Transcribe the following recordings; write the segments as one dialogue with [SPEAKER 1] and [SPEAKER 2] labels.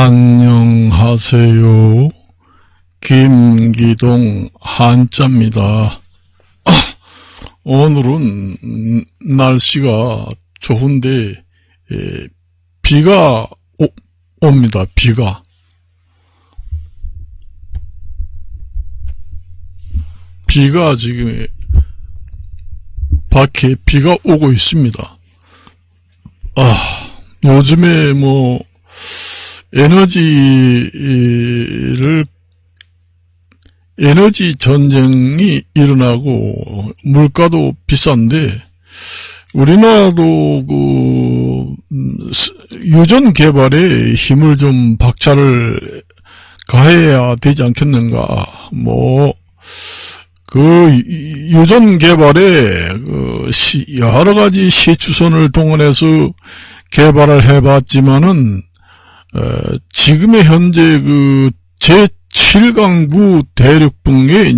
[SPEAKER 1] 안녕하세요. 김기동 한자입니다. 오늘은 날씨가 좋은데 비가 옵니다. 비가 지금 밖에 비가 오고 있습니다. 요즘에 에너지 전쟁이 일어나고 물가도 비싼데 우리나라도 유전 개발에 힘을 좀 박차를 가해야 되지 않겠는가. 유전 개발에 여러 가지 시추선을 동원해서 개발을 해봤지만은 지금의 현재 제7강구 대륙붕에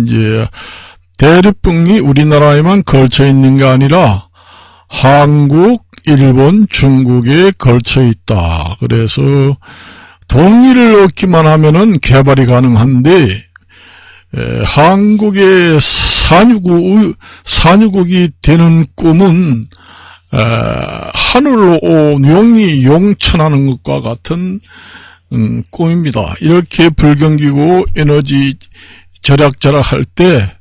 [SPEAKER 1] 대륙붕이 우리나라에만 걸쳐 있는 게 아니라 한국, 일본, 중국에 걸쳐 있다. 그래서 동의를 얻기만 하면은 개발이 가능한데 한국의 산유국이 되는 꿈은 하늘로 용이 용천하는 것과 같은 꿈입니다. 이렇게 불경기고 에너지 절약할 때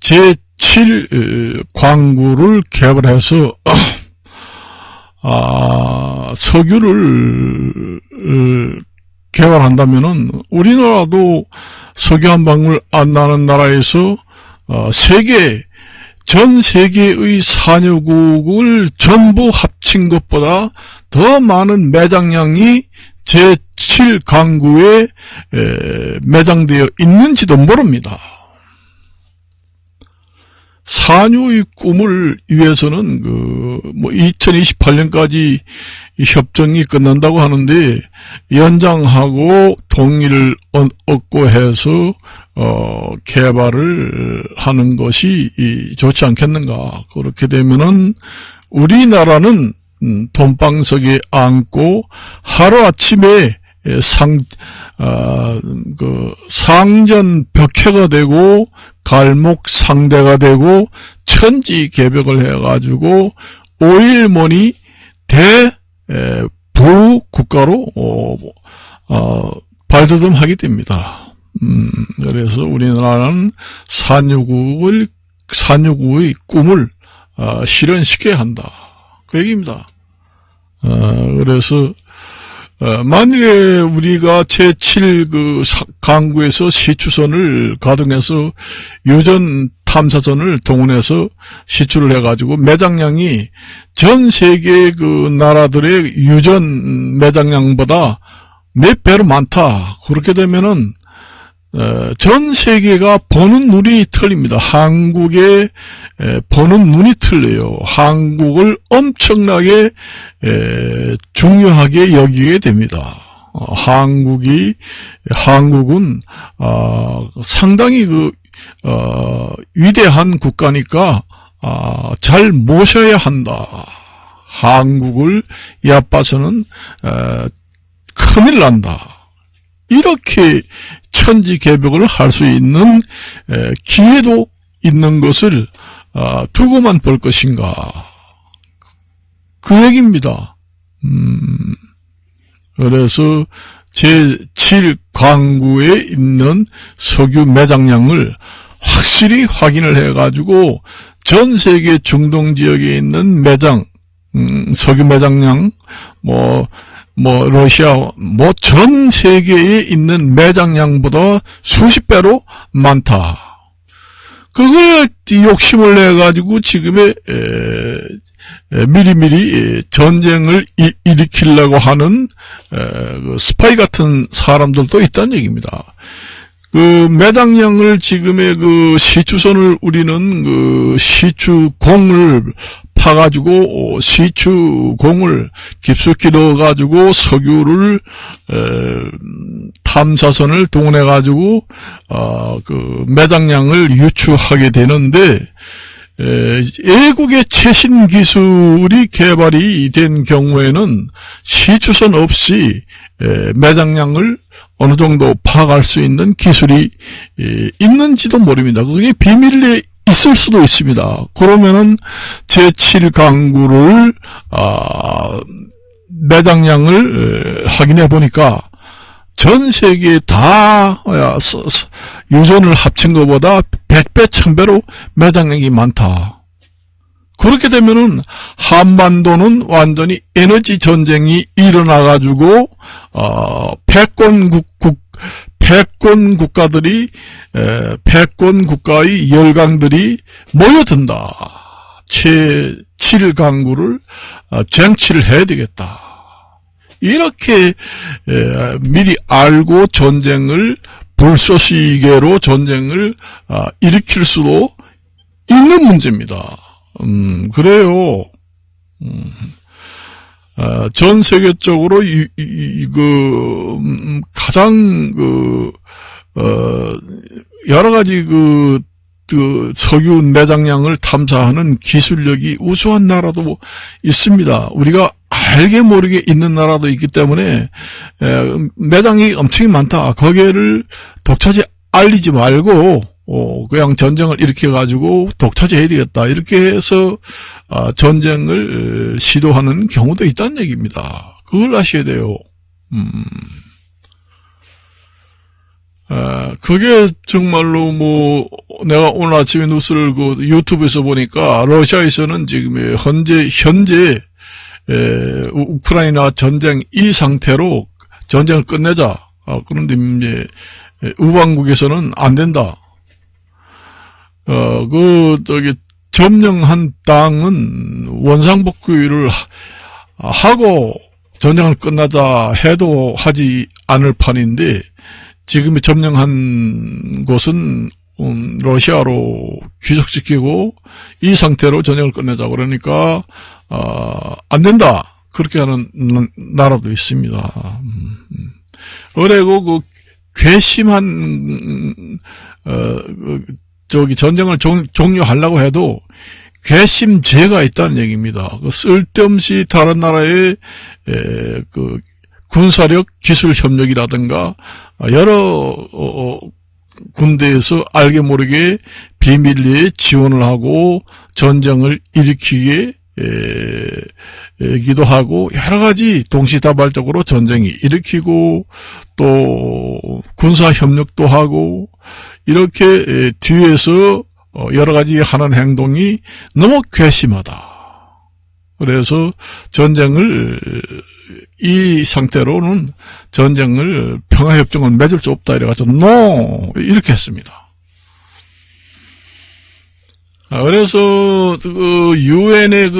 [SPEAKER 1] 제7광구를 개발해서 석유를 개발한다면은 우리나라도 석유 한 방울 안 나는 나라에서 전 세계의 산유국을 전부 합친 것보다 더 많은 매장량이 제7강구에 매장되어 있는지도 모릅니다. 산유의 꿈을 위해서는 2028년까지 협정이 끝난다고 하는데 연장하고 동의를 얻고 해서 개발을 하는 것이 좋지 않겠는가. 그렇게 되면은 우리나라는 돈방석에 앉고 하루아침에 상전벽해가 되고 갈목상대가 되고 천지개벽을 해가지고 5일머니 대부국가로 발돋움하게 됩니다. 그래서 우리나라는 산유국의 꿈을 실현시켜야 한다. 그 얘기입니다. 그래서 만일에 우리가 제7강구에서 시추선을 가동해서 유전 탐사선을 동원해서 시추를 해가지고 매장량이 전 세계 나라들의 유전 매장량보다 몇 배로 많다. 그렇게 되면은 전 세계가 보는 눈이 틀립니다. 한국의 보는 눈이 틀려요. 한국을 엄청나게 중요하게 여기게 됩니다. 한국은 상당히 위대한 국가니까 잘 모셔야 한다. 한국을 얕봐서는 큰일 난다. 이렇게 천지개벽을 할 수 있는 기회도 있는 것을 두고만 볼 것인가. 그 얘기입니다. 그래서 제7광구에 있는 석유 매장량을 확실히 확인을 해가지고 전 세계 중동 지역에 있는 석유 매장량, 러시아, 전 세계에 있는 매장량보다 수십 배로 많다. 그걸 욕심을 내가지고 지금의 미리미리 전쟁을 일으키려고 하는 스파이 같은 사람들도 있다는 얘기입니다. 매장량을 지금의 시추선을 우리는 시추공을 파가지고 시추공을 깊숙이 넣어가지고 석유를 탐사선을 동원해가지고 매장량을 유추하게 되는데 외국의 최신 기술이 개발이 된 경우에는 시추선 없이 매장량을 어느 정도 파악할 수 있는 기술이 있는지도 모릅니다. 그게 비밀리에 있을 수도 있습니다. 그러면은 제7강구를 매장량을 확인해 보니까 전 세계에 다 유전을 합친 것보다 100배, 1000배로 매장량이 많다. 그렇게 되면은 한반도는 완전히 에너지 전쟁이 일어나가지고 패권 국가들이 패권 국가의 열강들이 모여든다. 제7강구를 쟁취를 해야 되겠다. 이렇게 미리 알고 전쟁을 불쏘시개로 전쟁을 일으킬 수도 있는 문제입니다. 그래요. 전 세계적으로 가장 여러 가지 석유 매장량을 탐사하는 기술력이 우수한 나라도 있습니다. 우리가 알게 모르게 있는 나라도 있기 때문에 매장이 엄청 많다. 거기를 독차지 알리지 말고 그냥 전쟁을 일으켜가지고 독차지해야 되겠다. 이렇게 해서 전쟁을 시도하는 경우도 있다는 얘기입니다. 그걸 아셔야 돼요. 그게 정말로 내가 오늘 아침에 뉴스를 유튜브에서 보니까 러시아에서는 지금 현재 우크라이나 전쟁 이 상태로 전쟁을 끝내자. 그런데 이제 우방국에서는 안 된다. 점령한 땅은 원상복귀를 하고 전쟁을 끝나자 해도 하지 않을 판인데 지금 점령한 곳은 러시아로 귀속시키고 이 상태로 전쟁을 끝내자 그러니까 안 된다 그렇게 하는 나라도 있습니다. 그리고 괘씸한 전쟁을 종료하려고 해도 괘씸죄가 있다는 얘기입니다. 쓸데없이 다른 나라의 군사력 기술 협력이라든가 여러 군대에서 알게 모르게 비밀리에 지원을 하고 전쟁을 일으키게 기도 하고 여러 가지 동시다발적으로 전쟁이 일으키고 또 군사 협력도 하고 이렇게 뒤에서 여러 가지 하는 행동이 너무 괘씸하다. 그래서 전쟁을 이 상태로는 전쟁을 평화협정을 맺을 수 없다 이래가지고 NO 이렇게 했습니다. 그래서 유엔의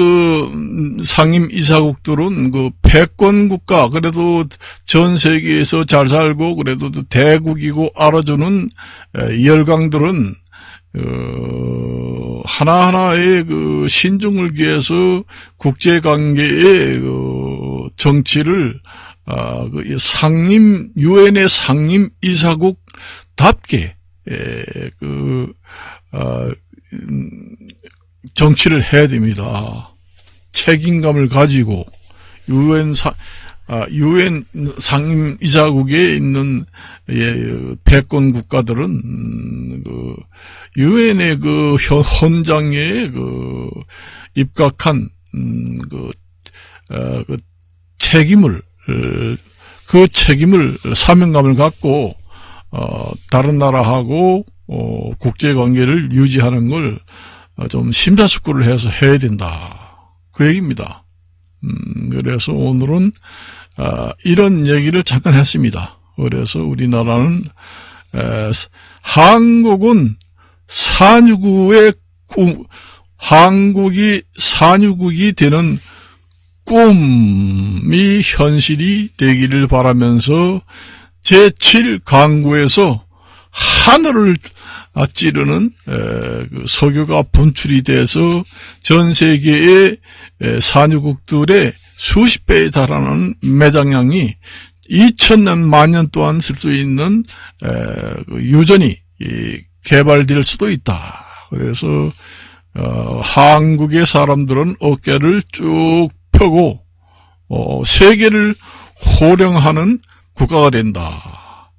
[SPEAKER 1] 상임 이사국들은 패권 국가 그래도 전 세계에서 잘 살고 그래도 대국이고 알아주는 열강들은 하나하나의 신중을 기해서 국제관계의 정치를 유엔의 상임 이사국답게 정치를 해야 됩니다. 책임감을 가지고 유엔 상임 이사국에 있는 패권 국가들은 유엔의 헌장에 입각한 책임을 사명감을 갖고 다른 나라하고 국제관계를 유지하는 걸 좀 심사숙고를 해서 해야 된다. 그 얘기입니다. 그래서 오늘은 이런 얘기를 잠깐 했습니다. 그래서 우리나라는 한국은 한국이 산유국이 되는 꿈이 현실이 되기를 바라면서 제7강구에서 하늘을 찌르는 석유가 분출이 돼서 전 세계의 산유국들의 수십 배에 달하는 매장량이 2000년 만년 동안 쓸 수 있는 유전이 개발될 수도 있다. 그래서 한국의 사람들은 어깨를 쭉 펴고 세계를 호령하는 국가가 된다.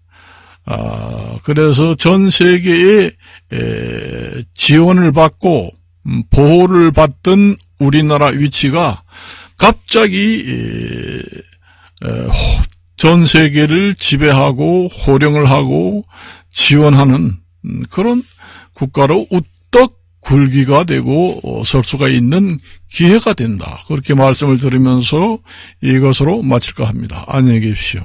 [SPEAKER 1] 그래서 전 세계에 지원을 받고 보호를 받던 우리나라 위치가 갑자기 전 세계를 지배하고 호령을 하고 지원하는 그런 국가로 우떡 굴기가 되고 설 수가 있는 기회가 된다. 그렇게 말씀을 드리면서 이것으로 마칠까 합니다. 안녕히 계십시오.